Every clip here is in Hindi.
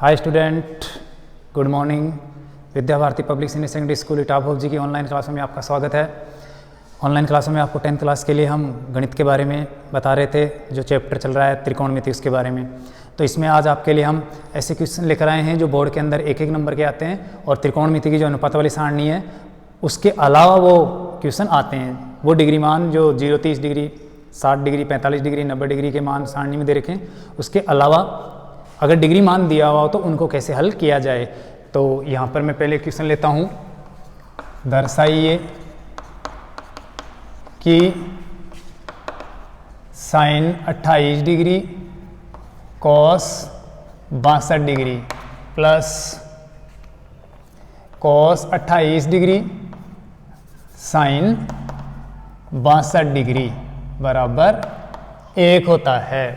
हाय student, good morning. Vidya Bharati public senior secondary school Itabhog ji की ऑनलाइन क्लासों में आपका स्वागत है। ऑनलाइन क्लासों में आपको 10th क्लास के लिए हम गणित के बारे में बता रहे थे, जो चैप्टर चल रहा है त्रिकोणमिति उसके बारे में। तो इसमें आज आपके लिए हम ऐसे क्वेश्चन लेकर आए हैं जो बोर्ड के अंदर एक एक नंबर के आते हैं, और त्रिकोणमिति की जो अनुपात वाली सारणी है उसके अलावा वो क्वेश्चन आते हैं। वो डिग्री मान जो 0, 30 डिग्री, 60 डिग्री, 45 डिग्री, 90 डिग्री के मान सारणी में दे रखे हैं, उसके अलावा अगर डिग्री मान दिया हुआ हो तो उनको कैसे हल किया जाए। तो यहाँ पर मैं पहले क्वेश्चन लेता हूँ। दर्शाइए कि sine 28 degree cos 62 degree plus cos 28 degree sine 62 degree बराबर 1 होता है।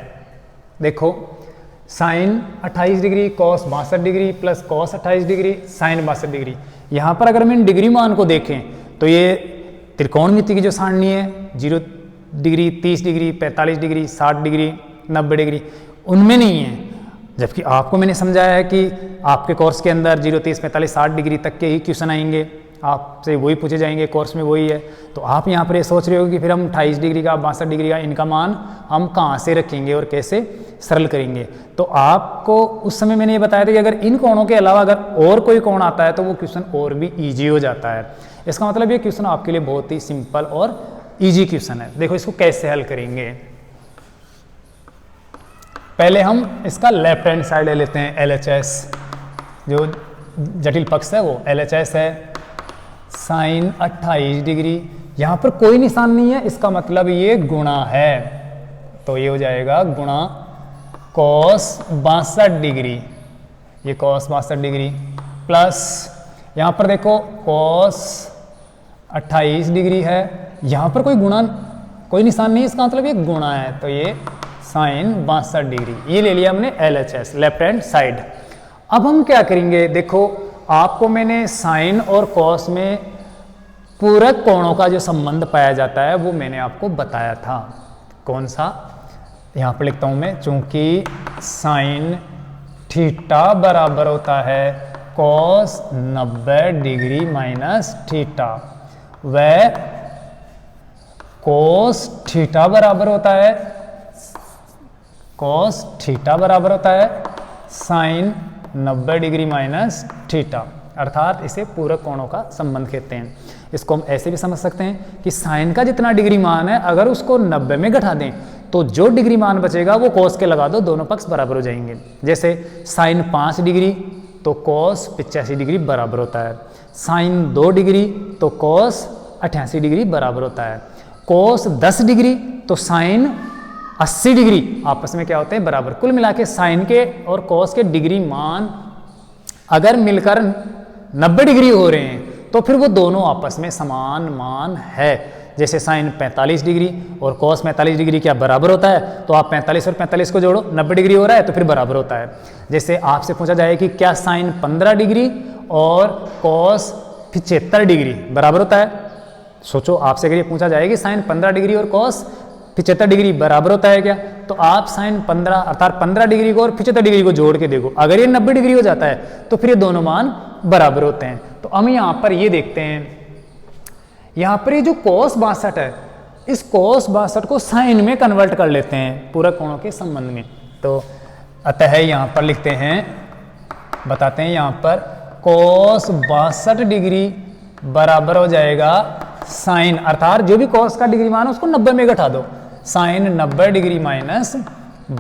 देखो, sine 28 degree cos 62 degree plus cos 28 degree sine 62 degree. यहाँ पर अगर हम इन डिग्री मान को देखें तो ये त्रिकोणमिति की जो सारणी है 0 degree, 30 degree, 45 degree, 60 degree, 90 degree, उनमें नहीं है। जबकि आपको मैंने समझाया है कि आपके कोर्स के अंदर 0, 30, 45, 60 डिग्री तक के ही क्वेश्चन आएंगे, आपसे वही पूछे जाएंगे, कोर्स में वही है। तो आप यहाँ पर ये सोच रहे हो कि फिर हम 28 डिग्री का, 62 डिग्री का, इनका मान हम कहाँ से रखेंगे और कैसे सरल करेंगे। तो आपको उस समय मैंने ये बताया था कि अगर इन कोणों के अलावा अगर और कोई कोण आता है तो वो क्वेश्चन और भी ईजी हो जाता है। इसका मतलब ये क्वेश्चन आपके लिए बहुत ही सिंपल और ईजी क्वेश्चन है। देखो इसको कैसे हल करेंगे। पहले हम इसका लेफ्ट हैंड साइड ले लेते हैं, LHS, जो जटिल पक्ष है वो LHS है। साइन 28 डिग्री, यहां पर कोई निशान नहीं है, इसका मतलब ये गुणा है, तो ये हो जाएगा गुणा कॉस 62 डिग्री, ये कॉस 62 डिग्री प्लस यहां पर देखो कॉस 28 डिग्री है, यहां पर कोई गुणा, कोई निशान नहीं, इसका मतलब ये गुणा है, तो ये साइन 62 डिग्री, ये ले लिया हमने LHS, लेफ्ट हैंड साइड। अब हम क्या करेंगे, देखो आपको मैंने साइन और कॉस में पूरक कोणों का जो संबंध पाया जाता है वो मैंने आपको बताया था। कौन सा, यहां पर लिखता हूं मैं, चूंकि साइन थीटा बराबर होता है कॉस 90 डिग्री माइनस थीटा, वह कॉस थीटा बराबर होता है, कॉस थीटा बराबर होता है साइन 90 डिग्री माइनस थीटा, अर्थात इसे पूरक कोणों का संबंध कहते हैं। इसको हम ऐसे भी समझ सकते हैं कि साइन का जितना डिग्री मान है अगर उसको 90 में घटा दें तो जो डिग्री मान बचेगा वो कॉस के लगा दो, दोनों पक्ष बराबर हो जाएंगे। जैसे साइन 5 डिग्री तो कॉस 85 डिग्री बराबर होता है, साइन 2 डिग्री तो कॉस 88 डिग्री बराबर होता है, कॉस 10 डिग्री तो साइन 80 डिग्री आपस में क्या होते हैं, बराबर। कुल मिला के साइन के और कॉस के डिग्री मान अगर मिलकर 90 डिग्री हो रहे हैं तो फिर वो दोनों आपस में समान मान है। जैसे साइन 45 डिग्री और कॉस 45 डिग्री क्या बराबर होता है, तो आप 45 और 45 को जोड़ो, 90 डिग्री हो रहा है तो फिर बराबर होता है। जैसे आपसे पूछा जाए कि क्या साइन 15 डिग्री और कॉस 75 डिग्री बराबर होता है, सोचो आपसे अगर ये पूछा जाए कि साइन 15 डिग्री और कॉस 75 डिग्री बराबर होता है क्या, तो आप साइन 15 अर्थात 15 डिग्री को और 75 डिग्री को जोड़ के देखो, अगर ये 90 डिग्री हो जाता है तो फिर ये दोनों मान बराबर होते हैं। तो हम यहाँ पर ये देखते हैं, यहाँ पर ये जो कॉस 62 है, इस कॉस 62 को साइन में कन्वर्ट कर लेते हैं पूरक कोणों के संबंध में। तो अतः यहाँ पर लिखते हैं, बताते हैं यहाँ पर कॉस 62 डिग्री बराबर हो जाएगा साइन, अर्थात जो भी कॉस का डिग्री मान है उसको 90 में घटा दो, साइन 90 डिग्री माइनस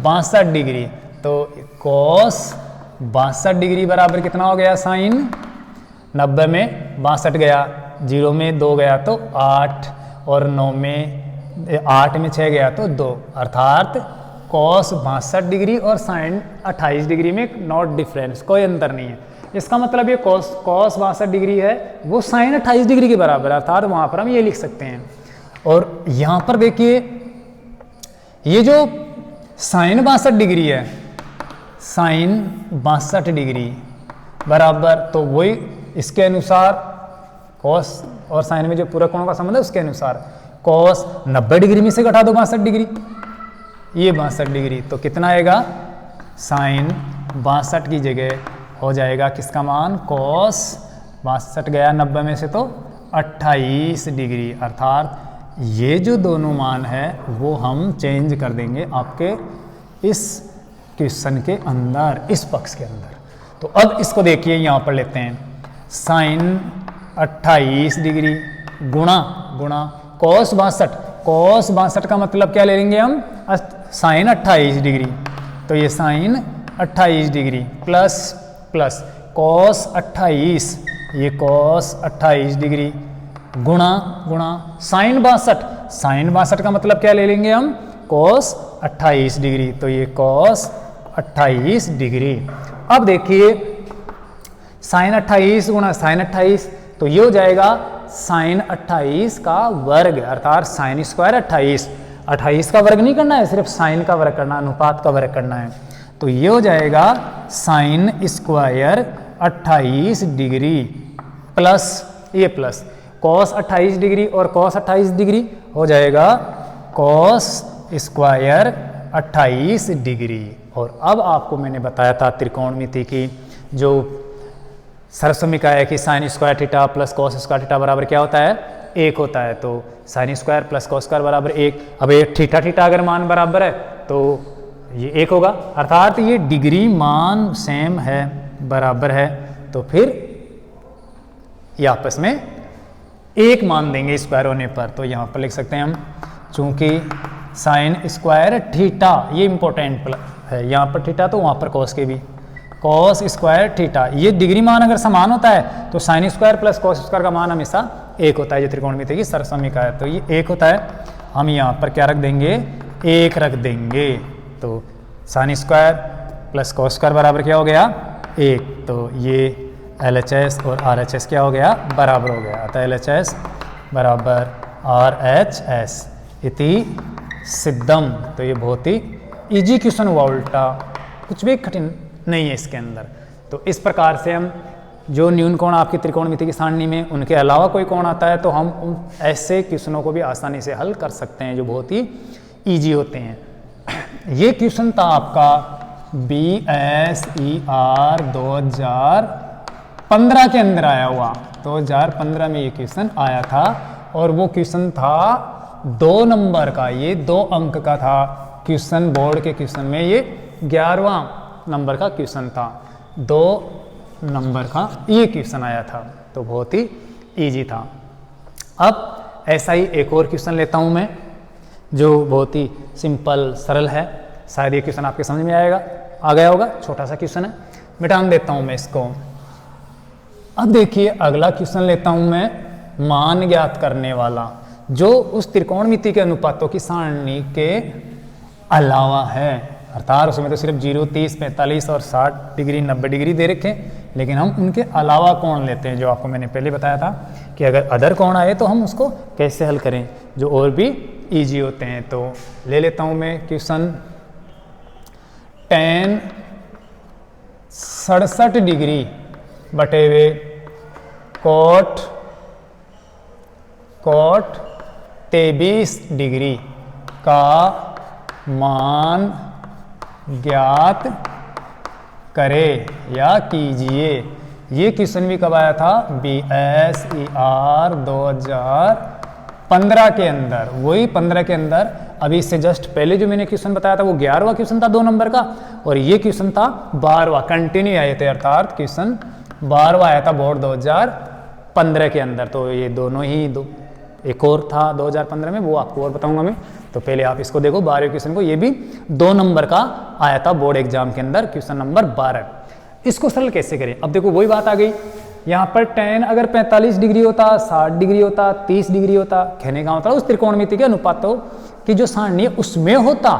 62 डिग्री, तो कॉस 62 डिग्री बराबर कितना हो गया, साइन 90 में 62 गया, 0 में 2 गया तो 8, और 9 में 8 में 6 गया तो 2, अर्थात कॉस 62 डिग्री और साइन 28 डिग्री में नॉट डिफरेंस, कोई अंतर नहीं है। इसका मतलब ये कॉस 62 डिग्री है वो साइन 28 डिग्री के बराबर है, अर्थात वहां पर हम ये लिख सकते हैं। और यहां पर देखिए ये जो साइन 62 डिग्री है, साइन 62 डिग्री बराबर, तो वही इसके अनुसार कॉस और साइन में जो पूरक कोणों का संबंध है उसके अनुसार कॉस 90 डिग्री में से घटा दो 62 डिग्री, ये 62 डिग्री, तो कितना आएगा, साइन 62 की जगह हो जाएगा किसका मान, cos 62 गया 90 में से तो 28 डिग्री। अर्थात ये जो दोनों मान है वो हम चेंज कर देंगे आपके इस क्वेश्चन के अंदर, इस पक्ष के अंदर। तो अब इसको देखिए यहाँ पर लेते हैं, साइन 28 डिग्री गुणा cos 62 का मतलब क्या ले लेंगे हम, साइन 28 डिग्री। तो ये साइन 28 डिग्री प्लस cos 28, ये cos 28 डिग्री गुणा साइन 62 का मतलब क्या ले लेंगे हम, cos 28 डिग्री। तो ये cos 28 डिग्री। अब देखिए साइन 28 गुणा साइन 28, तो ये हो जाएगा साइन 28 का वर्ग, अर्थात साइन स्क्वायर 28 का वर्ग नहीं करना है, सिर्फ साइन का वर्ग करना, अनुपात का वर्ग करना है। तो ये हो जाएगा साइन स्क्वायर 28 डिग्री प्लस ये प्लस cos 28 डिग्री और cos 28 डिग्री हो जाएगा cos स्क्वायर 28 डिग्री। और अब आपको मैंने बताया था त्रिकोणमिति की जो सर्वसमीका है कि sine square theta plus cos square theta बराबर क्या होता है, 1 होता है। तो sine square plus cos square बराबर 1। अब ये थीटा अगर मान बराबर है तो ये 1 होगा, अर्थात ये डिग्री मान सेम है, बराबर है, तो फिर ये आपस में 1 मान देंगे स्क्वायर होने पर। तो यहाँ पर लिख सकते हैं हम, चूंकि साइन स्क्वायर थीटा ये इंपॉर्टेंट है, यहाँ पर थीटा तो वहाँ पर cos के भी, cos स्क्वायर थीटा, ये डिग्री मान अगर समान होता है तो sine square plus cos square का मान हमेशा 1 होता है, जो त्रिकोणमिति की सर्वसमीका है। तो ये 1 होता है, हम यहाँ पर क्या रख देंगे, 1 रख देंगे। तो sine square plus cos square बराबर क्या हो गया, 1। तो ये LHS और RHS क्या हो गया, बराबर हो गया। अतः LHS बराबर RHS इति सिद्धम। तो ये बहुत ही इजी क्वेश्चन हुआ, उल्टा कुछ भी कठिन नहीं है इसके अंदर। तो इस प्रकार से हम जो न्यून कोण आपकी त्रिकोणमिति की सारणी में उनके अलावा कोई कोण आता है तो हम उन ऐसे क्वेश्चनों को भी आसानी से हल कर सकते हैं जो बहुत ही इजी होते हैं। ये क्वेश्चन था आपका BSER 2015 के अंदर आया हुआ, 2015 में ये क्वेश्चन आया था और वो क्वेश्चन था 2 नंबर का, ये 2 अंक का था क्वेश्चन। बोर्ड के क्वेश्चन में ये 11वां नंबर का क्वेश्चन था, 2 नंबर का ये क्वेश्चन आया था, तो बहुत ही इजी था। अब ऐसा ही एक और क्वेश्चन लेता हूं मैं जो बहुत ही सिंपल सरल है, शायद ये क्वेश्चन आपके समझ में आ गया होगा, छोटा सा क्वेश्चन है, मिटान देता हूं मैं इसको। अब देखिए अगला क्वेश्चन लेता हूं मैं, मान ज्ञात करने वाला, जो उस त्रिकोणमिति के अनुपातों की सारणी के अलावा है, अर्थात उसमें तो सिर्फ 0, 30, 45 और 60 डिग्री 90 डिग्री दे रखे, लेकिन हम उनके अलावा कोण लेते हैं, जो आपको मैंने पहले बताया था कि अगर अदर कोण आए तो हम उसको कैसे हल करें, जो और भी इजी होते हैं। तो ले लेता हूं मैं क्वेश्चन, tan 67 डिग्री बटे हुए cot 23 डिग्री का मान ज्ञात करे या कीजिए। ये क्वेश्चन भी कब आया था, BSER 2015 के अंदर, वही 15 के अंदर। अभी इससे जस्ट पहले जो मैंने क्वेश्चन बताया था वो 11वां क्वेश्चन था 2 नंबर का, और ये क्वेश्चन था 12वां, कंटिन्यू आए थे, अर्थात क्वेश्चन 12वां आया था बोर्ड 2015 के अंदर। तो ये दोनों ही एक और था 2015 में, वो आपको और बताऊंगा मैं। तो पहले आप इसको देखो 12वें क्वेश्चन को, ये भी 2 नंबर का आया था बोर्ड एग्जाम के अंदर, क्वेश्चन नंबर 12। इसको सरल कैसे करें, अब देखो वही बात आ गई, यहाँ पर tan अगर 45 डिग्री होता, 60 डिग्री होता, 30 डिग्री होता, कहने का मतलब उस त्रिकोणमिति के अनुपातों की जो सारणी है उसमें होता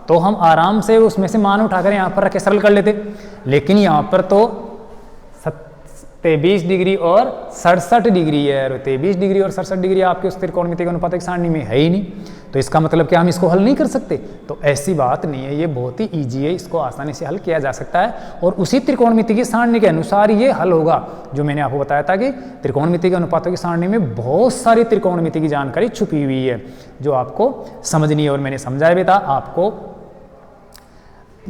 तो हम आराम से उसमें से मान उठाकर यहाँ पर रख के सरल कर लेते। लेकिन यहाँ पर तो 23 डिग्री और 67 डिग्री है, और 23 डिग्री और 67 डिग्री आपके उस त्रिकोणमिति के अनुपात की सारणी में है ही नहीं, तो इसका मतलब क्या हम इसको हल नहीं कर सकते? तो ऐसी बात नहीं है, ये बहुत ही ईजी है, इसको आसानी से हल किया जा सकता है, और उसी त्रिकोणमिति की सारणी के अनुसार ये हल होगा। जो मैंने आपको बताया था कि त्रिकोणमिति के अनुपातों की सारणी में बहुत सारी त्रिकोणमिति की जानकारी छुपी हुई है जो आपको समझनी है, और मैंने समझाया भी था आपको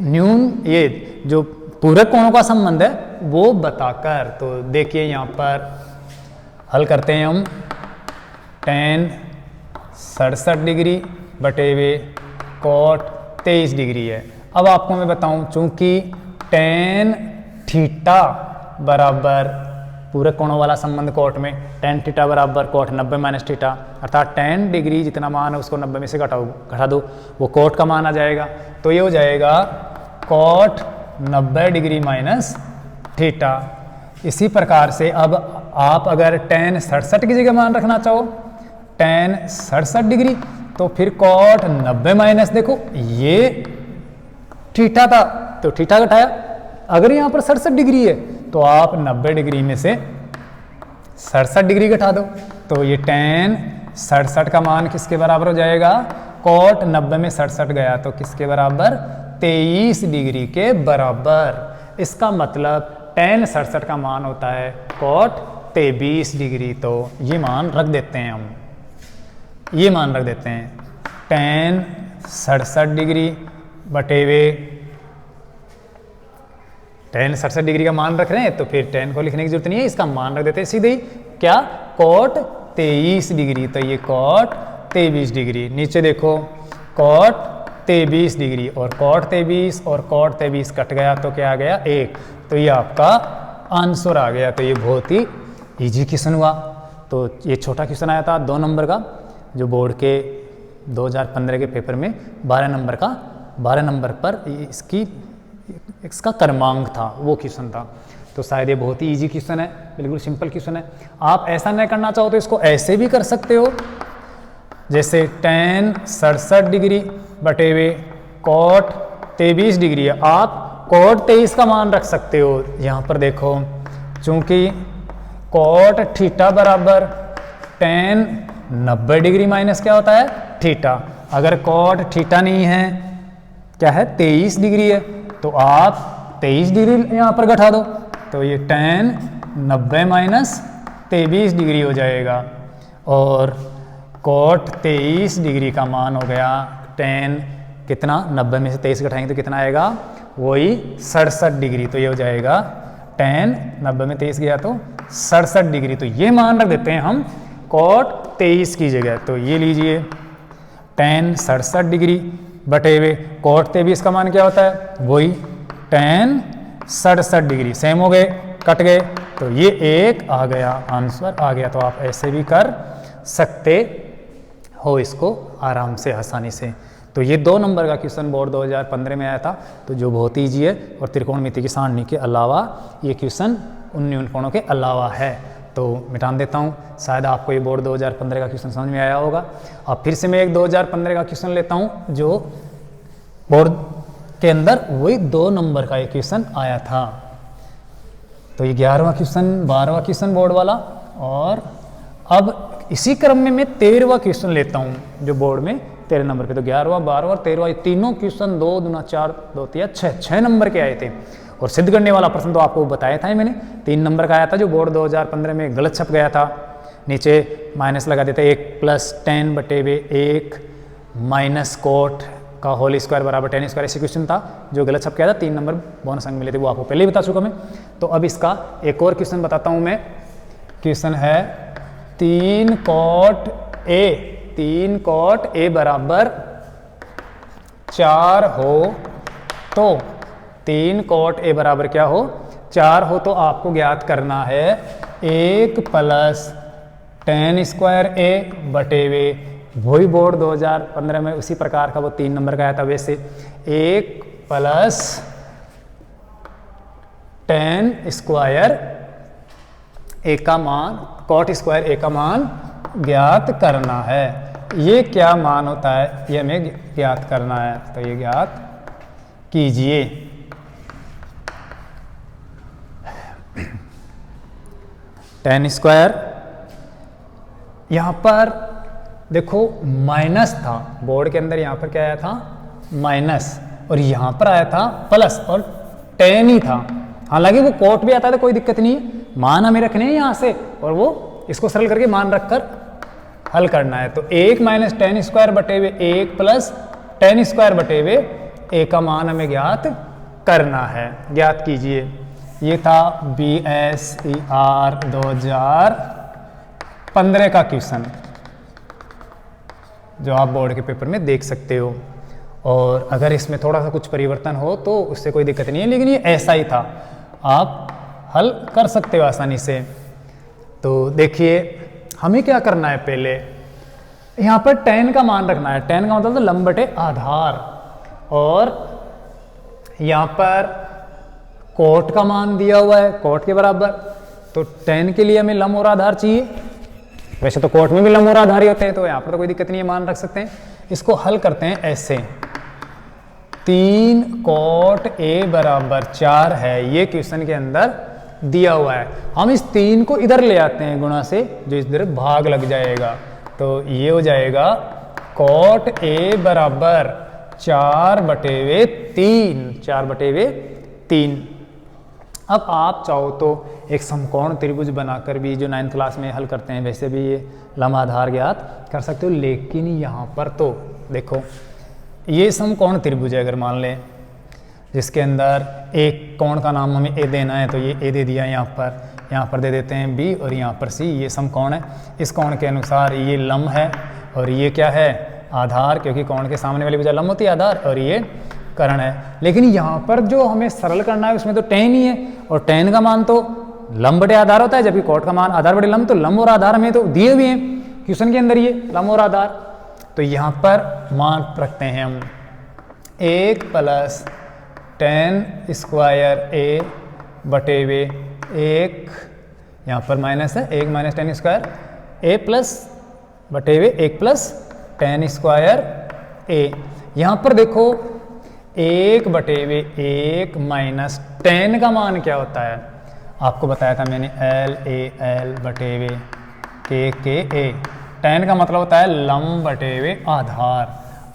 न्यून, ये जो पूरक कोणों का संबंध है वो बताकर। तो देखिए यहाँ पर हल करते हैं हम, tan 67 डिग्री बटे हुए cot 23 डिग्री है। अब आपको मैं बताऊं, चूंकि tan थीटा बराबर पूरक कोणों वाला संबंध कोट में, tan थीटा बराबर cot 90 माइनस थीटा, अर्थात tan डिग्री जितना मान है उसको 90 में से घटा दो, वो cot का मान आ जाएगा। तो ये हो जाएगा cot 90 डिग्री माइनस थीटा। इसी प्रकार से अब आप अगर tan 67 की जगह मान रखना चाहो, tan 67 डिग्री, तो फिर cot 90 माइनस, देखो ये थीटा था तो थीटा घटाया, अगर यहाँ पर 67 डिग्री है तो आप 90 डिग्री में से 67 डिग्री घटा दो, तो ये tan 67 का मान किसके बराबर हो जाएगा, cot 90 में 67 गया तो किसके बराबर, 23 डिग्री के बराबर। इसका मतलब tan 67 का मान होता है cot 23 डिग्री। तो ये मान रख देते हैं हम, ये मान रख देते हैं, tan 67 डिग्री बटे हुए tan 67 डिग्री का मान रख रहे हैं तो फिर tan को लिखने की जरूरत नहीं है, इसका मान रख देते हैं सीधे ही, क्या, cot 23 डिग्री। तो ये cot 23 डिग्री, नीचे देखो cot 23 डिग्री और cot 23 और cot 23 कट गया तो क्या आ गया, 1। तो ये आपका आंसर आ गया। तो ये बहुत ही इजी क्वेश्चन हुआ। तो ये छोटा क्वेश्चन आया था 2 नंबर का, जो बोर्ड के 2015 के पेपर में 12 नंबर पर इसका क्रमांक था, वो क्वेश्चन था। तो शायद ये बहुत ही इजी क्वेश्चन है, बिल्कुल सिंपल क्वेश्चन है। आप ऐसा नहीं करना चाहो तो इसको ऐसे भी कर सकते हो, जैसे tan 67 डिग्री बटे हुए cot 23 डिग्री है, आप cot 23 का मान रख सकते हो। यहाँ पर देखो, चूंकि cot थीटा बराबर tan 90 डिग्री माइनस क्या होता है, थीटा। अगर cot थीटा नहीं है, क्या है, 23 डिग्री है, तो आप 23 डिग्री यहाँ पर घटा दो, तो ये tan 90 माइनस 23 डिग्री हो जाएगा। और cot 23 डिग्री का मान हो गया tan कितना, 90 में से 23 घटाएंगे तो कितना आएगा, वही 67 डिग्री। तो ये हो जाएगा tan 90 में 23 गया तो 67 डिग्री। तो ये मान रख देते हैं हम cot 23 की जगह। तो ये लीजिए tan 67 डिग्री बटे हुए cot 23 का मान क्या होता है, वही tan 67 डिग्री। सेम हो गए, कट गए, तो ये 1 आ गया, आंसर आ गया। तो आप ऐसे भी कर सकते हो इसको आराम से, आसानी से। तो ये 2 नंबर का क्वेश्चन बोर्ड 2015 में आया था, तो जो बहुत ईजी है और त्रिकोणमिति की सारणी के अलावा ये क्वेश्चन उन कोणों के अलावा है। तो मिटान देता हूँ, शायद आपको ये बोर्ड 2015 का क्वेश्चन समझ में आया होगा। अब फिर से मैं एक 2015 का क्वेश्चन लेता हूँ, जो बोर्ड के अंदर वही 2 नंबर का एक क्वेश्चन आया था। तो ये 11वां क्वेश्चन, 12वां क्वेश्चन बोर्ड वाला, और अब इसी क्रम में मैं 13वां क्वेश्चन लेता हूँ, जो बोर्ड में 13 नंबर पे। तो 11वां, 12वां और 13वां, ये तीनों क्वेश्चन 2 दूना 4, 2 3 6 नंबर के आए थे। और सिद्ध करने वाला प्रश्न तो आपको बताया था ही मैंने, 3 नंबर का आया था, जो बोर्ड 2015 में गलत छप गया था। नीचे माइनस लगा देते, 1 + tan बटे हुए 1 माइनस cot का होल स्क्वायर बराबर tan स्क्वायर, ऐसे क्वेश्चन था जो गलत छप गया था। 3 नंबर बोनस अंक मिले थे, वो आपको पहले ही बता चुका मैं। तो अब इसका एक और क्वेश्चन बताता हूँ मैं। क्वेश्चन है 3 cot A बराबर 4 हो तो 3 cot A बराबर क्या हो, 4 हो तो आपको ज्ञात करना है 1 + tan स्क्वायर A बटे हुए, वही बोर्ड 2015 में उसी प्रकार का वो 3 नंबर का आया था। वैसे 1 + tan स्क्वायर A का मान, cot स्क्वायर A का मान ज्ञात करना है। ये क्या मान होता है, ये हमें ज्ञात करना है। तो ये ज्ञात कीजिए। tan स्क्वायर, यहाँ पर देखो माइनस था बोर्ड के अंदर, यहाँ पर क्या आया था, माइनस, और यहाँ पर आया था प्लस, और tan ही था। हालांकि वो cot भी आता है तो कोई दिक्कत नहीं है, मान हमें रखने हैं यहाँ से, और वो इसको सरल करके मान रखकर हल करना है। तो 1 - tan स्क्वायर बटे हुए 1 + tan स्क्वायर बटे हुए A का मान हमें ज्ञात करना है। ज्ञात कीजिए। ये था BSER 2015 का क्वेश्चन जो आप बोर्ड के पेपर में देख सकते हो। और अगर इसमें थोड़ा सा कुछ परिवर्तन हो तो उससे कोई दिक्कत नहीं है, लेकिन ये ऐसा ही था, आप हल कर सकते हो आसानी से। तो देखिए हमें क्या करना है, पहले यहाँ पर tan का मान रखना है। tan का मतलब तो लंब बटे आधार, और यहाँ पर कोट का मान दिया हुआ है कोट के बराबर। तो tan के लिए हमें लंब और आधार चाहिए। वैसे तो कोट में भी लंब और आधार ही होते हैं, तो यहाँ पर तो कोई दिक्कत नहीं है, मान रख सकते हैं। इसको हल करते हैं ऐसे। 3 cot A बराबर 4 है, ये क्वेश्चन के अंदर दिया हुआ है। हम इस 3 को इधर ले आते हैं गुणा से, जो इधर भाग लग जाएगा। तो ये हो जाएगा cot A बराबर 4/3, 4/3। अब आप चाहो तो एक समकोण त्रिभुज बनाकर भी, जो 9th क्लास में हल करते हैं वैसे भी ये लंब आधार ज्ञात कर सकते हो। लेकिन यहाँ पर तो देखो ये समकोण त्रिभुज है, अगर मान लें जिसके अंदर एक कोण का नाम हमें ए देना है, तो ये ए दे दिया यहाँ पर दे देते हैं बी, और यहाँ पर सी। ये समकोण है, इस कोण के अनुसार ये लंब है और ये क्या है, आधार, क्योंकि कोण के सामने वाली भुजा लंब होती है आधार, और ये कर्ण है। लेकिन यहाँ पर जो हमें सरल करना है उसमें तो tan ही है, और tan का मान तो लंब बटे आधार होता है, जबकि कोट का मान आधार बटे लंब। तो लंब और आधार हमें तो दिए हुए हैं क्वेश्चन के अंदर, ये लंब और आधार। तो यहाँ पर मान रखते हैं हम 1 + tan² A बटे 1, यहाँ पर माइनस है, 1 - tan² A प्लस बटे 1 + tan² A। यहाँ पर देखो 1/1 माइनस tan का मान क्या होता है, आपको बताया था मैंने, LAL बटे KA। tan का मतलब होता है लंब बटे आधार।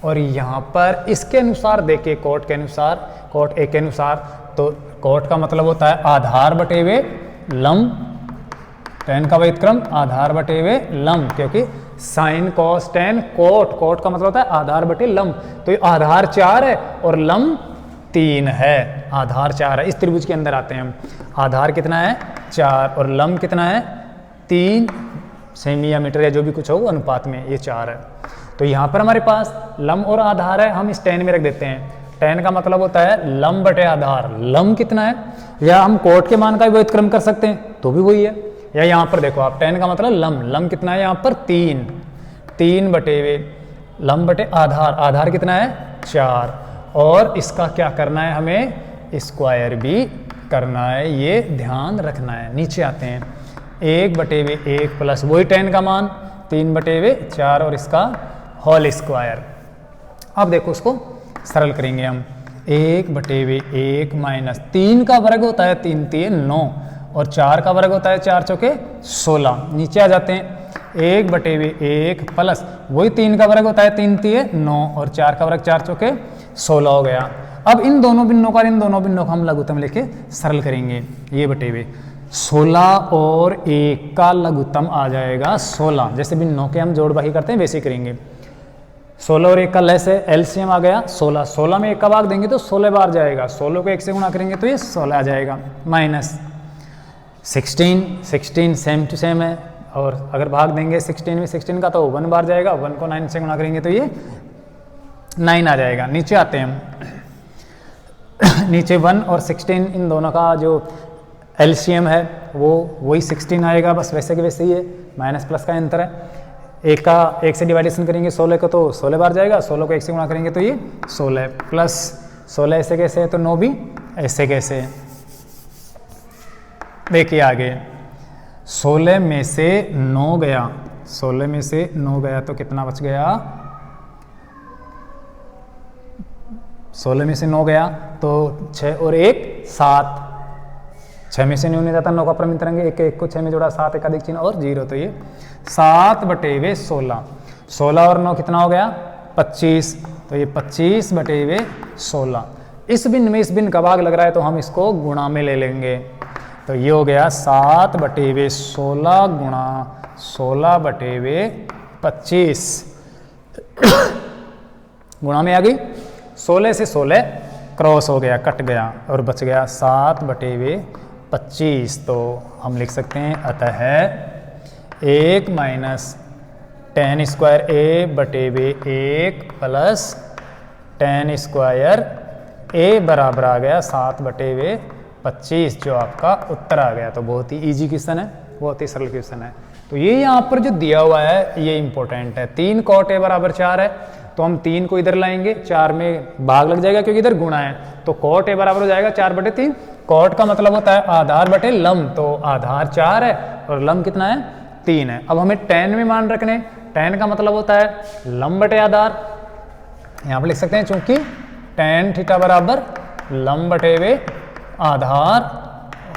और यहाँ पर इसके अनुसार देखिए, कोट के अनुसार, कोट A के अनुसार, तो कोट का मतलब होता है आधार बटे लंब, tan का व्युत्क्रम आधार बटे लंब, क्योंकि sine cos tan cot, cot का मतलब होता है आधार बटे लंब। तो ये आधार 4 है और लंब 3 है, आधार 4 है। इस त्रिभुज के अंदर आते हैं हम, आधार कितना है 4 और लंब कितना है 3 सेमी या मीटर या जो भी कुछ हो अनुपात में ये 4 है। तो यहाँ पर हमारे पास लंब और आधार है, हम इस tan में रख देते हैं। tan का मतलब होता है लंब बटे आधार, लंब कितना है, या हम कोट के मान का भी व्युत्क्रम कर सकते हैं तो भी वही है। या यहाँ पर देखो आप, tan का मतलब लंब, लंब कितना है यहाँ पर 3 बटे लंब बटे आधार, आधार कितना है 4। और इसका क्या करना है, हमें स्क्वायर भी करना है, ये ध्यान रखना है। नीचे आते हैं 1/1 प्लस वही tan का मान 3/4 और इसका होल स्क्वायर। अब देखो उसको सरल करेंगे हम, 1/1 माइनस 3 का वर्ग होता है 3 × 3 = 9 और 4 का वर्ग होता है 4 × 4 = 16। नीचे आ जाते हैं 1/1 प्लस वही 3 का वर्ग होता है 3 × 3 = 9 और 4 का वर्ग 4 × 4 = 16 हो गया। अब इन दोनों बिंदुओं को हम लघुत्तम लेके सरल करेंगे। ये बटे 16 और 1 का लघुत्तम आ जाएगा 16। जैसे बिंदुओं के हम जोड़बाही करते हैं वैसे ही करेंगे। 16 और 1 का लेस है, एलसीएम आ गया 16। 16 में 1 का भाग देंगे तो 16 बार जाएगा, 16 को 1 से गुणा करेंगे तो ये 16 आ जाएगा। माइनस 16 सेम टू सेम है, और अगर भाग देंगे 16 में 16 का तो 1 बार जाएगा, 1 को 9 से गुणा करेंगे तो ये 9 आ जाएगा। नीचे आते हैं हम, नीचे 1 और 16 इन दोनों का जो एलसीएम है वो वही 16 आएगा, बस वैसे के वैसे ही है, माइनस प्लस का अंतर है। 1 से डिवाइडेशन करेंगे 16 को तो 16 बार जाएगा, 16 को 1 से गुणा करेंगे तो ये 16 प्लस 16 ऐसे कैसे है तो 9 भी ऐसे कैसे है। देखिए आगे 16 में से 9 गया, 16 में से 9 गया तो कितना बच गया, 16 में से 9 गया तो 6 और 1 7, 6 में से 9 नहीं जाता, 9 का प्रमित करेंगे, 1 को 6 में जोड़ा 7 एकाधिक चिन्ह और 0, तो ये 7/16। 16 और 9 कितना हो गया 25, तो ये 25/16। इस भिन्न में इस भिन्न का भाग लग रहा है तो हम इसको गुणा में ले लेंगे, तो ये हो गया 7/16 गुणा 16/25 गुणा में आ गई, 16 से 16 क्रॉस हो गया, कट गया और बच गया 7/25। तो हम लिख सकते हैं अतः 1 minus tan square a/1 plus tan square a बराबर आ गया 7/25, जो आपका उत्तर आ गया। तो बहुत ही इजी क्वेश्चन है, बहुत ही सरल क्वेश्चन है। तो ये यहाँ पर जो दिया हुआ है ये इंपॉर्टेंट है। 3 cot a बराबर 4 है, तो हम 3 को इधर लाएंगे, 4 में भाग लग जाएगा क्योंकि इधर गुणा है, तो cot a बराबर हो जाएगा 4/3। cot का मतलब होता है आधार बटे लंब, तो आधार 4 है और लंब कितना है 3 है। अब हमें tan में मान रखने, tan का मतलब होता है लंब बटे आधार, यहाँ पर लिख सकते हैं चूंकि tan थीटा बराबर लंब बटे आधार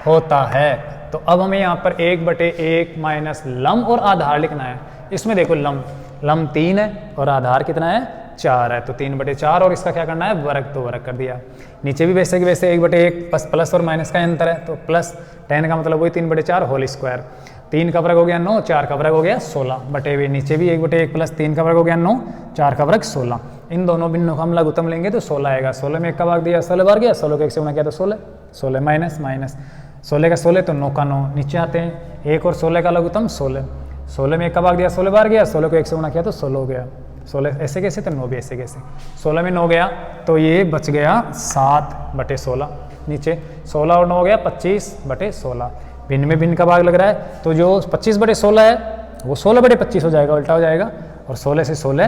होता है। तो अब हमें यहाँ पर 1/1 माइनस लंब और आधार लिखना है। इसमें देखो लंब 3 है और आधार कितना है 4 है, तो 3/4 और इसका क्या करना है वर्ग, तो वर्ग कर दिया। नीचे भी वैसे कि वैसे 1/1 प्लस और माइनस का अंतर है, तो प्लस tan का मतलब वही 3/4 होल स्क्वायर। 3 का वर्ग हो गया 9, 4 का वर्ग हो गया 16 बटे हुए, नीचे भी 1/1 प्लस 3 का वर्ग हो गया 9, 4 का वर्ग 16। इन दोनों बिंदुओं का हम लघुत्तम लेंगे तो 16 आएगा। 16 में 1 का भाग दिया 16 बार गया, 16 को 1 से गुणा किया तो 16, 16 माइनस 16 का 16 तो 9 का 9, नीचे आते हैं 1 और 16 का लघुत्तम 16, 16 में 1 का भाग दिया 16 बार गया, 16 को 1 से गुणा किया तो 16 हो गया। 16 ऐसे कैसे तो 9 भी ऐसे कैसे, 16 में 9 गया तो ये बच गया 7/16, नीचे 16 और 9 हो गया 25/16। भिन्न में भिन्न का भाग लग रहा है, तो जो 25/16 है वो 16/25 हो जाएगा, उल्टा हो जाएगा, और 16 से 16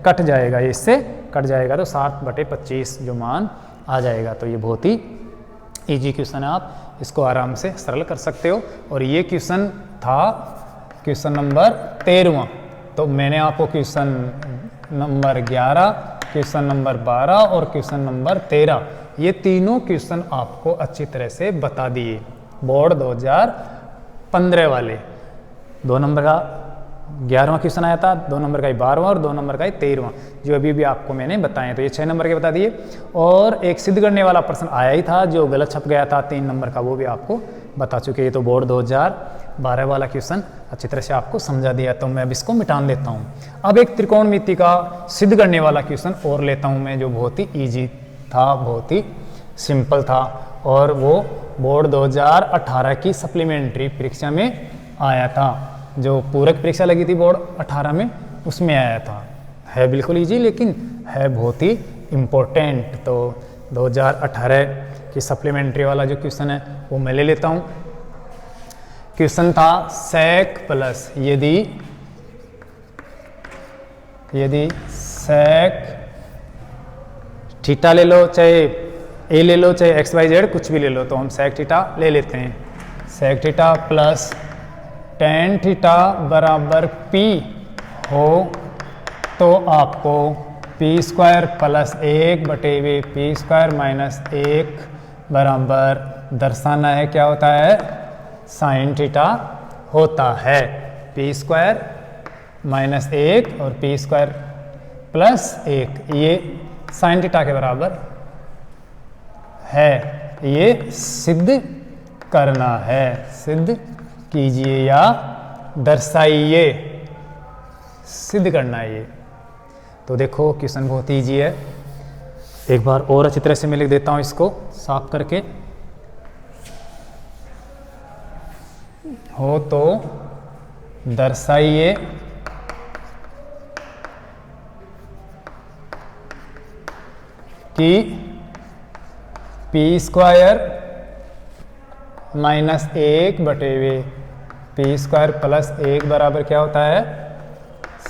कट जाएगा, ये इससे कट जाएगा तो 7/25 जो मान आ जाएगा। तो ये बहुत ही इजी क्वेश्चन है, आप इसको आराम से सरल कर सकते हो। और ये क्वेश्चन था क्वेश्चन नंबर 13। तो मैंने आपको क्वेश्चन नंबर 11, क्वेश्चन नंबर 12 और क्वेश्चन नंबर 13 ये तीनों क्वेश्चन आपको अच्छी तरह से बता दिए। बोर्ड 2015 वाले 2 नंबर का 11वां क्वेश्चन आया था, 2 नंबर का 12वां और 2 नंबर का 13वां, जो अभी भी आपको मैंने बताए। तो ये 6 नंबर के बता दिए। और एक सिद्ध करने वाला प्रश्न आया ही था जो गलत छप गया था 3 नंबर का, वो भी आपको बता चुके। ये तो बोर्ड 2012 वाला क्वेश्चन अच्छी तरह से आपको समझा दिया, तो मैं अब इसको मिटान देता हूँ। अब एक त्रिकोणमिति का सिद्ध करने वाला क्वेश्चन और लेता हूँ मैं, जो बहुत ही ईजी था, बहुत ही सिंपल था, और वो बोर्ड 2018 की सप्लीमेंट्री परीक्षा में आया था। जो पूरक परीक्षा लगी थी बोर्ड 18 में, उसमें आया था। है बिल्कुल इजी लेकिन है बहुत ही इम्पोर्टेंट। तो 2018 की सप्लीमेंट्री वाला जो क्वेश्चन है वो मैं ले लेता हूँ। क्वेश्चन था sec प्लस यदि sec थीटा ले लो, चाहे a ले लो, चाहे XYZ कुछ भी ले लो, तो हम sec थीटा ले लेते हैं। sec theta plus tan theta बराबर p हो तो आपको p² प्लस 1/p² माइनस 1 बराबर दर्शाना है, क्या होता है sin थीटा होता है। p² माइनस 1 और p² प्लस 1 ये sin थीटा के बराबर है। ये सिद्ध करना है, सिद्ध कीजिए या दर्शाइए, सिद्ध करना है ये। तो देखो क्वेश्चन बहुत ईजी है, एक बार और अच्छी तरह से मैं लिख देता हूँ इसको साफ करके। हो तो दर्शाइए कि p² माइनस 1/p² प्लस 1 बराबर क्या होता है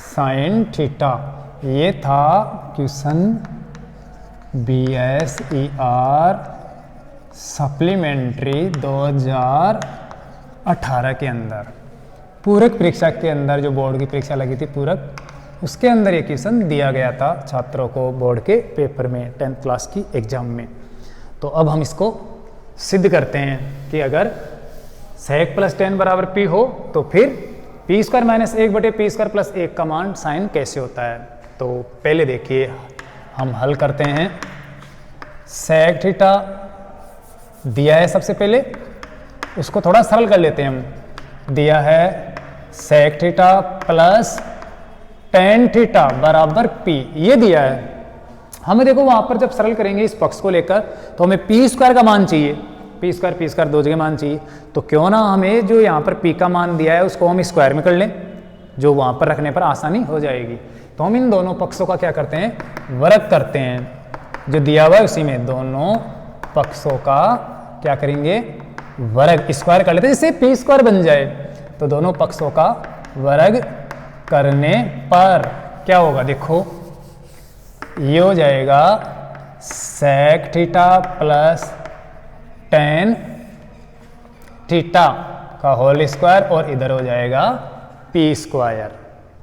sin थीटा। ये था क्वेश्चन BSER सप्लीमेंट्री 2018 के अंदर, पूरक परीक्षा के अंदर, जो बोर्ड की परीक्षा लगी थी पूरक, उसके अंदर ये क्वेश्चन दिया गया था छात्रों को बोर्ड के पेपर में 10th क्लास की एग्जाम में। तो अब हम इसको सिद्ध करते हैं कि अगर sec प्लस tan बराबर p हो तो फिर p² माइनस 1/p² प्लस 1 का मान साइन कैसे होता है। तो पहले देखिए हम हल करते हैं। sec थीटा दिया है, सबसे पहले उसको थोड़ा सरल कर लेते हैं हम। दिया है sec theta plus tan theta बराबर p, ये दिया है। हमें देखो वहां पर जब सरल करेंगे इस पक्ष को लेकर तो हमें पी स्क्वायर का मान चाहिए, पी स्क्वायर दो जगह मान चाहिए। तो क्यों ना हमें जो यहाँ पर पी का मान दिया है उसको हम स्क्वायर में कर लें, जो वहाँ पर रखने पर आसानी हो जाएगी। तो हम इन दोनों पक्षों का क्या करते हैं, वर्ग करते हैं, जो दिया हुआ है उसी में दोनों पक्षों का क्या करेंगे, वर्ग, स्क्वायर कर लेते हैं जिससे पी स्क्वायर बन जाए। तो दोनों पक्षों का वर्ग करने पर क्या होगा, देखो ये हो जाएगा sec theta plus tan theta का होल स्क्वायर और इधर हो जाएगा पी स्क्वायर,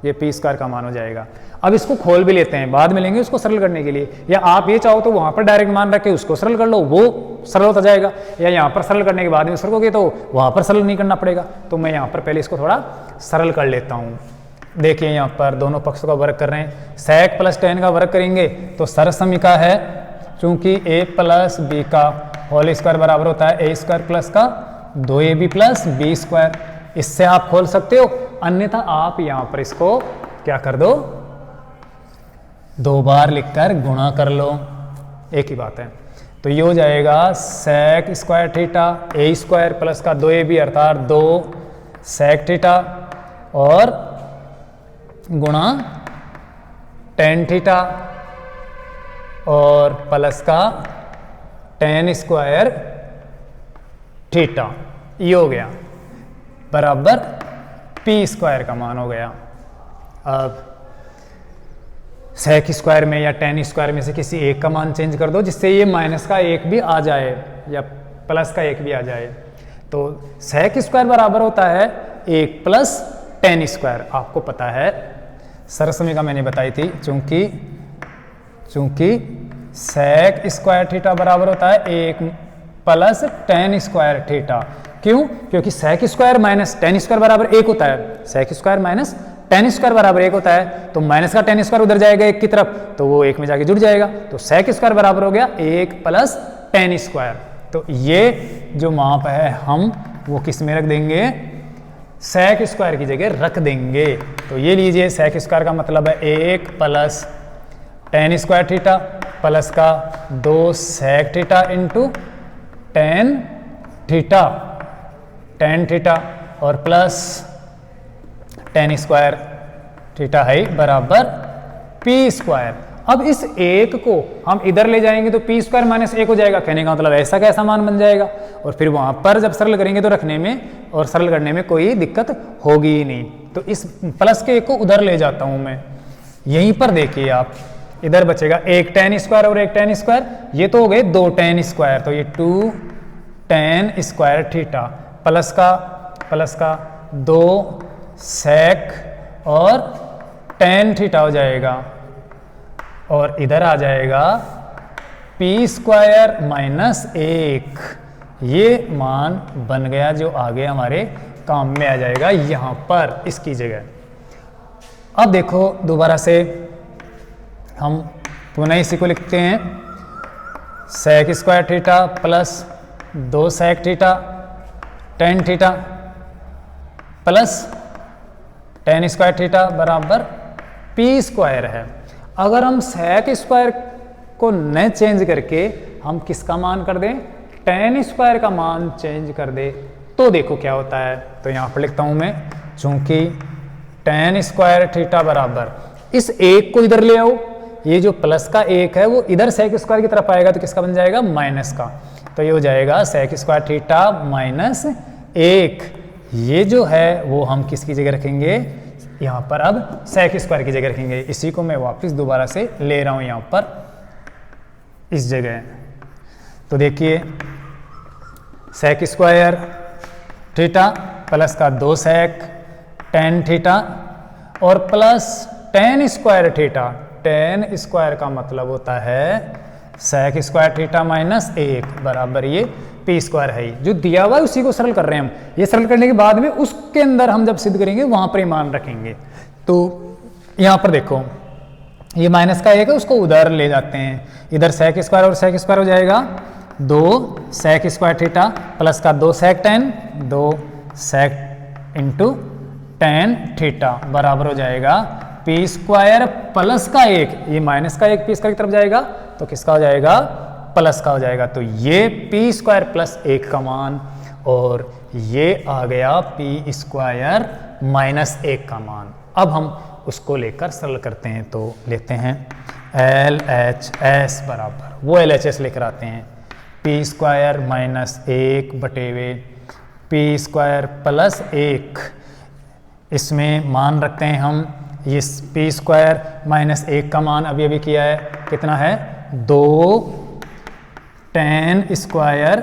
ये पी स्क्वायर का मान हो जाएगा। अब इसको खोल भी लेते हैं, बाद में लेंगे उसको सरल करने के लिए, या आप ये चाहो तो वहां पर डायरेक्ट मान रख के उसको सरल कर लो, वो सरल होता जाएगा, या यहाँ पर सरल करने के बाद में सरल होगे तो वहां पर सरल नहीं करना पड़ेगा। तो मैं यहाँ पर पहले इसको थोड़ा सरल कर लेता हूँ। देखिए यहाँ पर दोनों पक्षों का वर्ग कर रहे हैं, sec प्लस tan का वर्ग करेंगे तो सरसमीका है, चूंकि a प्लस b का होल स्क्वायर बराबर होता है a स्क्वायर प्लस का 2ab प्लस b स्क्वायर, इससे आप खोल सकते हो, अन्यथा आप यहाँ पर इसको क्या कर दो, दो बार लिखकर गुणा कर लो, एक ही बात है। तो ये हो जाएगा sec square theta a square plus का 2ab अर्थात 2 sec थीटा और गुणा tan थीटा और प्लस का tan स्क्वायर थीटा, ये हो गया बराबर p स्क्वायर का मान हो गया। अब sec स्क्वायर में या tan स्क्वायर में से किसी एक का मान चेंज कर दो जिससे ये माइनस का एक भी आ जाए या प्लस का एक भी आ जाए। तो sec स्क्वायर बराबर होता है 1 प्लस tan स्क्वायर, आपको पता है सरसमीका मैंने बताई थी, चूंकि sec स्क्वायर थीटा बराबर होता है 1 प्लस tan स्क्वायर थीटा। क्यों? क्योंकि sec square minus tan square बराबर 1 होता है, sec square minus tan square बराबर 1 होता है, तो माइनस का tan स्क्वायर उधर जाएगा एक की तरफ तो वो एक में जाके जुड़ जाएगा, तो sec स्क्वायर बराबर हो गया 1 प्लस tan स्क्वायर। तो ये जो माप है हम वो किस में रख देंगे, sec स्क्वायर की जगह रख देंगे। तो ये लीजिए sec स्क्वायर का मतलब है 1 plus tan square theta plus का 2 sec theta into tan theta और प्लस tan स्क्वायर थीटा है बराबर p स्क्वायर। अब इस एक को हम इधर ले जाएंगे तो p स्क्वायर माइनस 1 हो जाएगा, कहने का मतलब ऐसा कैसा मान बन जाएगा, और फिर वहां पर जब सरल करेंगे तो रखने में और सरल करने में कोई दिक्कत होगी ही नहीं। तो इस प्लस के एक को उधर ले जाता हूं मैं, यहीं पर देखिए आप, इधर बचेगा एक tan स्क्वायर और एक tan स्क्वायर, ये तो हो गए 2 tan स्क्वायर, तो ये 2 tan स्क्वायर थीटा प्लस का 2 sec और tan थीटा हो जाएगा, और इधर आ जाएगा p स्क्वायर माइनस 1, ये मान बन गया जो आगे हमारे काम में आ जाएगा यहां पर इसकी जगह। अब देखो दोबारा से हम पुनः इसी को लिखते हैं, sec square theta plus 2 sec theta tan theta plus tan square theta बराबर p स्क्वायर है। अगर हम sec स्क्वायर को न चेंज करके हम किसका मान कर दें, tan स्क्वायर का मान चेंज कर दे तो देखो क्या होता है। तो यहां पर लिखता हूं मैं, चूंकि tan स्क्वायर थीटा बराबर, इस एक को इधर ले आओ, ये जो प्लस का एक है वो इधर sec स्क्वायर की तरफ आएगा तो किसका बन जाएगा, माइनस का, तो ये हो जाएगा sec स्क्वायर थीटा माइनस 1। ये जो है वो हम किसकी जगह रखेंगे, यहाँ पर अब sec स्क्वायर की जगह रखेंगे। इसी को मैं वापस दोबारा से ले रहा हूँ यहाँ पर इस जगह। तो देखिए sec स्क्वायर थीटा प्लस का 2 sec tan थीटा और plus tan square theta, tan square का मतलब होता है sec स्क्वायर थीटा माइनस 1 बराबर ये p स्क्वायर है, जो दिया हुआ है उसी को सरल कर रहे हैं हम। ये सरल करने के बाद में उसके अंदर हम जब सिद्ध करेंगे वहां पर मान रखेंगे। तो यहां पर देखो ये माइनस का 1 है, उसको उधर ले जाते हैं, इधर sec स्क्वायर और sec स्क्वायर हो जाएगा 2 sec स्क्वायर थीटा प्लस का 2 sec tan, 2 sec into tan theta बराबर हो जाएगा पी स्क्वायर प्लस का एक, ये माइनस का एक पी स्क्वायर की तरफ जाएगा तो किसका हो जाएगा, प्लस का हो जाएगा। तो ये पी स्क्वायर प्लस एक का मान और ये आ गया पी स्क्वायर माइनस एक का मान। अब हम उसको लेकर सरल करते हैं, तो लेते हैं एल एच एस बराबर, वो एल एच एस लेकर आते हैं, पी स्क्वायर माइनस एक बटे वे पी स्क्वायर प्लस एक, इसमें मान रखते हैं हम ये पी स्क्वायर माइनस एक का मान अभी अभी किया है, कितना है 2 tan square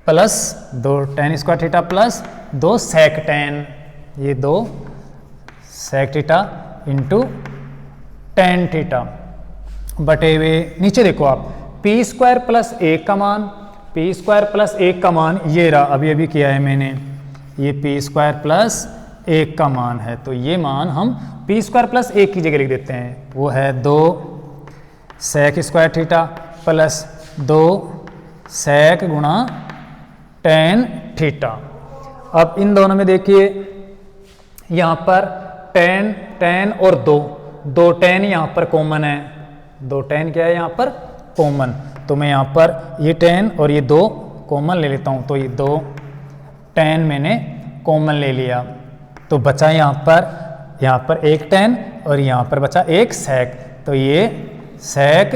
plus 2 tan square theta plus 2 sec tan, ये 2 sec theta into tan theta बटे वे, नीचे देखो आप पी स्क्वायर प्लस एक का मान, पी स्क्वायर प्लस एक का मान ये रहा, अभी अभी किया है मैंने, ये पी स्क्वायर प्लस एक का मान है, तो ये मान हम पी स्क्वायर प्लस एक की जगह लिख देते हैं, वो है 2 sec square theta plus 2 sec गुणा tan थीटा। अब इन दोनों में देखिए यहाँ पर tan और 2 tan यहाँ पर कॉमन है, 2 tan क्या है यहाँ पर कॉमन, तो मैं यहाँ पर ये tan और ये 2 कॉमन ले लेता हूँ, तो ये 2 tan मैंने कॉमन ले लिया, तो बचा यहाँ पर एक tan और यहाँ पर बचा एक sec, तो ये sec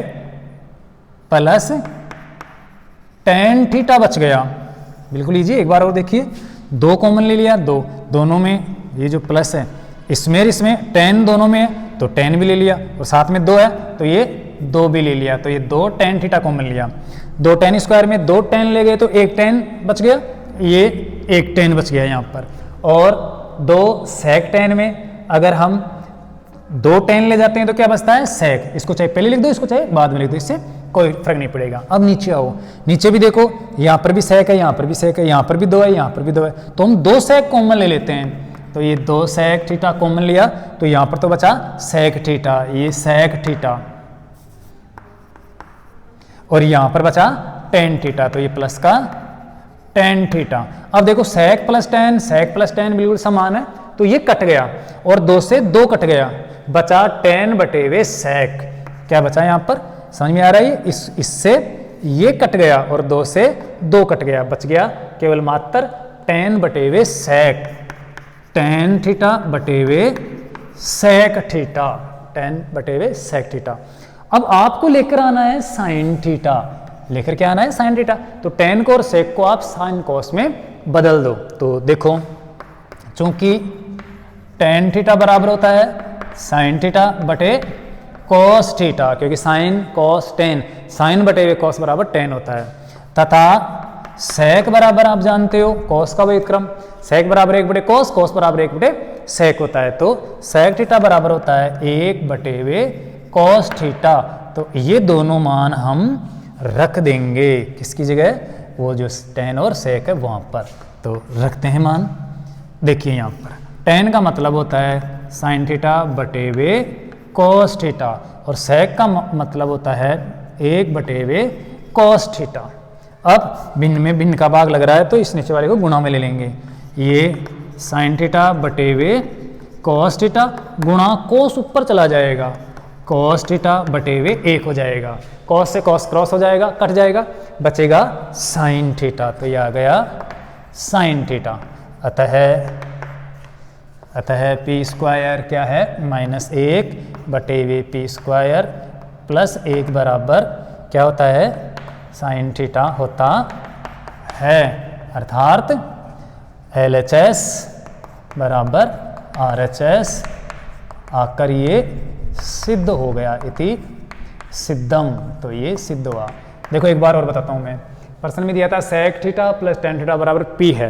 प्लस tan थीटा बच गया। बिल्कुल लीजिए एक बार और देखिए, 2 कॉमन ले लिया, 2 दोनों में ये जो प्लस है इसमें tan दोनों में है तो tan भी ले लिया और साथ में 2 है तो ये 2 भी ले लिया, तो ये 2 tan थीटा कॉमन लिया, 2 tan स्क्वायर में 2 tan ले गए तो एक tan बच गया, ये एक tan बच गया यहाँ पर, और 2 sec tan में अगर हम 2 tan ले जाते हैं तो क्या बचता है sec, इसको चाहे पहले लिख दो इसको चाहे बाद में लिख दो, इससे कोई फर्क नहीं पड़ेगा। अब नीचे आओ, नीचे भी देखो यहाँ पर भी sec है, यहाँ पर भी sec है, यहाँ पर भी 2 है, यहाँ पर भी 2 है, तो हम 2 sec कॉमन ले लेते हैं, तो ये 2 sec थीटा कॉमन लिया तो यहाँ पर तो बचा sec थीटा, ये sec थीटा और यहाँ पर बचा tan थीटा, तो ये प्लस का tan थीटा। अब देखो sec प्लस tan बिल्कुल समान है, तो ये कट गया और 2 से 2 कट गया, बचा tan बटे वे sec, क्या बचा यहाँ पर समझ में आ रहा है, इससे ये कट गया और 2 से 2 कट गया, बच गया केवल मात्र tan बटे वे sec, tan थीटा बटे वे sec थीटा, tan बटे वे sec थीटा। अब आपको लेकर आना है sin थीटा, लेकर क्या आना है sin थीटा, तो tan को और sec को आप sin cos में बदल दो, तो देखो चूंकि tan थीटा बराबर होता है sin थीटा बटे cos थीटा, क्योंकि sin cos tan, sin बटे वे cos बराबर tan होता है, तथा sec बराबर आप जानते हो cos का व्युत्क्रम, sec बराबर 1 बटे cos, cos बराबर 1 बटे sec होता है, तो sec थीटा बराबर होता है 1 बटे वे cos थीटा, तो ये दोनों मान हम रख देंगे किसकी जगह, वो जो tan और sec है वहाँ पर, तो रखते हैं मान। देखिए यहाँ पर tan का मतलब होता है sin थीटा बटे वे cos थीटा और sec का मतलब होता है 1 बटे वे cos थीटा। अब भिन्न में भिन्न का भाग लग रहा है तो इस नीचे वाले को गुणा में ले लेंगे, ये sin थीटा बटे वे cos थीटा गुणा cos ऊपर चला जाएगा, cos थीटा बटे वे 1 हो जाएगा, cos से cos क्रॉस हो जाएगा, कट जाएगा, बचेगा sin थीटा, तो ये आ गया sin थीटा। अतः पी स्क्वायर क्या है -1 बटे वे पी स्क्वायर प्लस 1 बराबर क्या होता है sin थीटा होता है, अर्थात LHS बराबर RHS आकर ये सिद्ध हो गया, इति सिद्धम, तो ये सिद्ध हुआ। देखो एक बार और बताता हूँ मैं, प्रश्न में दिया था sec theta plus tan theta बराबर p है,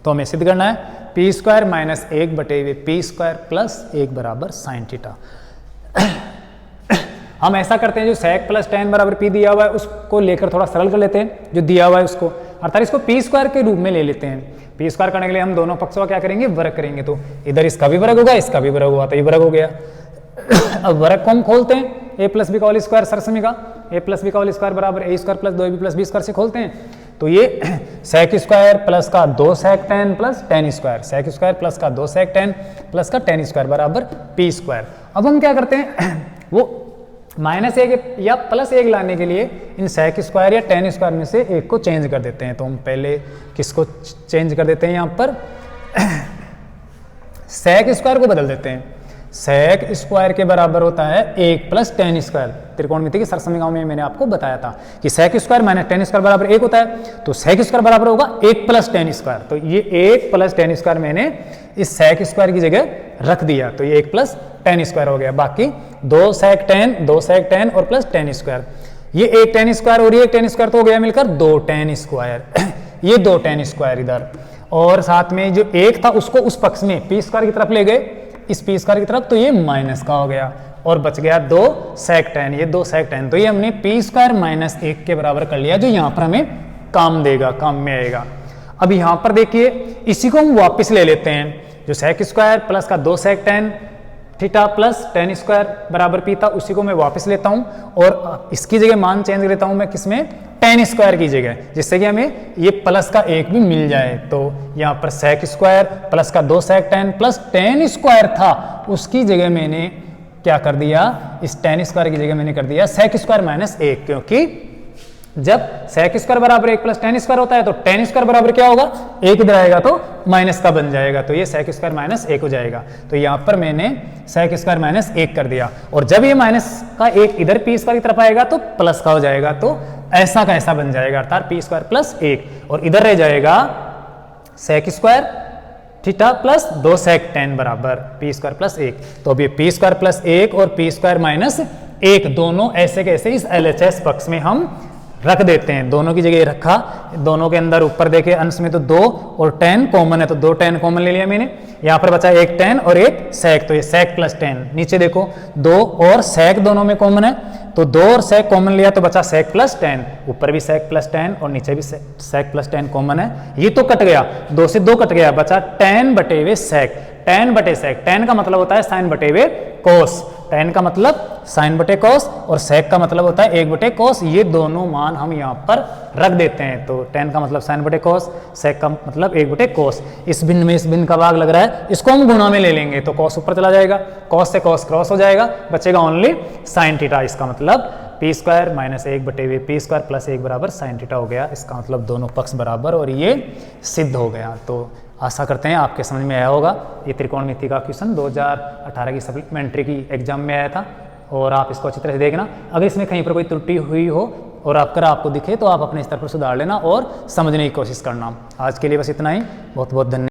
तो हमें सिद्ध करना है पी स्क्वायर -1 बटे वे पी स्क्वायर प्लस 1 बराबर sin थीटा। हम ऐसा करते हैं जो sec प्लस tan बराबर p दिया हुआ है उसको लेकर थोड़ा सरल कर लेते हैं, जो दिया हुआ है उसको, अर्थात इसको पी स्क्वायर के रूप में ले लेते हैं। पी स्क्वायर करने के लिए हम दोनों पक्षों का क्या करेंगे, वर्ग करेंगे, तो इधर इसका भी वर्ग होगा इसका भी वर्ग होगा, तो ये वर्ग हो गया। अब वर्ग को हम खोलते हैं, a प्लस बी का होल स्क्वायर सरसमी का, a प्लस बी का होल स्क्वायर बराबर a square plus 2ab plus B square से खोलते हैं, तो ये sec स्क्वायर प्लस का 2 sec tan plus tan square, sec square plus का 2 sec tan प्लस का tan स्क्वायर बराबर p स्क्वायर। अब हम क्या करते हैं वो -1 या +1 लाने के लिए इन sec स्क्वायर या tan स्क्वायर में से एक को चेंज कर देते हैं। तो हम पहले किसको चेंज कर देते हैं, यहाँ पर sec स्क्वायर को बदल देते हैं। sec स्क्वायर के बराबर होता है 1 प्लस tan स्क्वायर। त्रिकोणमिति की सरसमीकाओं में मैंने आपको बताया था कि sec square minus tan square बराबर 1 होता है, तो sec स्क्वायर बराबर होगा 1 प्लस tan स्क्वायर। तो ये 1 प्लस tan स्क्वायर मैंने इस sec स्क्वायर की जगह रख दिया, तो ये 1 प्लस tan स्क्वायर हो गया। बाकी 2 sec tan और प्लस tan स्क्वायर, ये 1 tan स्क्वायर और ये 1 tan स्क्वायर तो हो गया मिलकर 2 tan स्क्वायर ये 2 tan स्क्वायर इधर, और साथ में जो 1 था उसको उस पक्ष में p स्क्वायर की तरफ ले गए, इस p स्क्वायर की तरफ, तो ये माइनस का हो गया और बच गया 2 sec tan, ये 2 sec tan। तो ये हमने p स्क्वायर माइनस 1 के बराबर कर लिया, जो यहाँ पर हमें काम देगा, काम में आएगा। अब यहाँ पर देखिए इसी को हम वापस ले लेते हैं, जो sec स्क्वायर प्लस का 2 sec tan theta plus tan square बराबर p था, उसी को मैं वापस लेता हूँ और इसकी जगह मान चेंज कर लेता हूँ मैं किसमें, tan स्क्वायर की जगह, जिससे कि हमें ये प्लस का 1 भी मिल जाए। तो यहाँ पर sec स्क्वायर प्लस का 2 sec tan plus tan square था, उसकी जगह मैंने क्या कर दिया, इस tan स्क्वायर की जगह मैंने कर दिया sec स्क्वायर माइनस 1, क्योंकि जब sec स्क्वायर बराबर 1 प्लस tan स्क्वायर होता है तो tan स्क्वायर बराबर क्या होगा, 1 इधर आएगा तो माइनस का बन जाएगा, तो ये sec स्क्वायर माइनस 1 हो जाएगा। तो यहाँ पर मैंने sec स्क्वायर माइनस 1 कर दिया, और जब ये माइनस का 1 इधर p स्क्वायर की तरफ आएगा तो प्लस का हो जाएगा, तो ऐसा का ऐसा बन जाएगा, अर्थात p स्क्वायर प्लस 1, और इधर रह जाएगा sec square theta plus 2 sec tan बराबर p स्क्वायर प्लस 1। तो अब ये p स्क्वायर प्लस 1 और p स्क्वायर माइनस 1 दोनों ऐसे कैसे इस LHS पक्ष में हम रख देते हैं, दोनों की जगह रखा, दोनों के अंदर ऊपर देखे अंश में तो 2 और tan कॉमन है, तो 2 tan कॉमन ले लिया मैंने, यहाँ पर बचा 1 tan और 1 sec, तो ये sec प्लस tan। नीचे देखो 2 और sec दोनों में कॉमन है, तो 2 और sec कॉमन लिया तो बचा sec प्लस tan, ऊपर भी sec प्लस tan और नीचे भी sec प्लस tan कॉमन है, ये तो कट गया, 2 से 2 कट गया, बचा tan बटे हुए sec, tan बटे sec, tan का मतलब होता है साइन बटे हुए cos, tan का मतलब साइन बटे cos और sec का मतलब होता है 1 बटे cos, ये दोनों मान हम यहाँ पर रख देते हैं। तो tan का मतलब साइन बटे cos, sec का मतलब 1 बटे cos, इस भिन्न में इस भिन्न का भाग लग रहा है, इसको हम गुणा में ले लेंगे तो cos ऊपर चला जाएगा, cos से cos क्रॉस हो जाएगा, बचेगा ओनली साइन थीटा। इसका मतलब p स्क्वायर माइनस 1 बटे हुए p स्क्वायर प्लस 1 बराबर साइन थीटा हो गया। इसका मतलब दोनों पक्ष बराबर, और ये सिद्ध हो गया। तो आशा करते हैं आपके समझ में आया होगा। ये त्रिकोणमिति का क्वेश्चन 2018 की सप्लीमेंट्री की एग्जाम में आया था, और आप इसको अच्छी तरह से देखना। अगर इसमें कहीं पर कोई त्रुटि हुई हो और आपको दिखे तो आप अपने स्तर पर सुधार लेना और समझने की कोशिश करना। आज के लिए बस इतना ही, बहुत बहुत धन्यवाद।